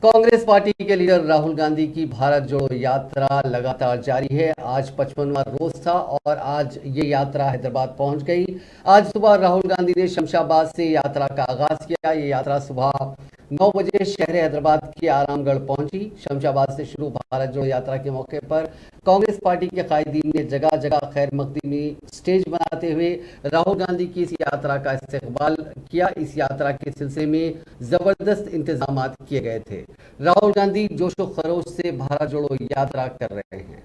Congress party के leader Rahul Gandhi की भारत जोड़ो यात्रा लगातार जारी है। आज 55वां रोज था और आज ये यात्रा हैदराबाद पहुंच गई। आज सुबह राहुल गांधी ने शमशाबाद से यात्रा का आगाज किया। ये यात्रा सुबह 9 बजे शहर हैदराबाद के आरामगढ़ पहुंची। शमशाबाद से शुरू भारत जोड़ो यात्रा के मौके पर कांग्रेस पार्टी के कायदीन ने जगह जगह खैर मकदमी स्टेज बनाते हुए राहुल गांधी की इस यात्रा का इस्तकबाल किया। इस यात्रा के सिलसिले में जबरदस्त इंतजाम किए गए थे। राहुल गांधी जोशो खरोश से भारत जोड़ो यात्रा कर रहे हैं।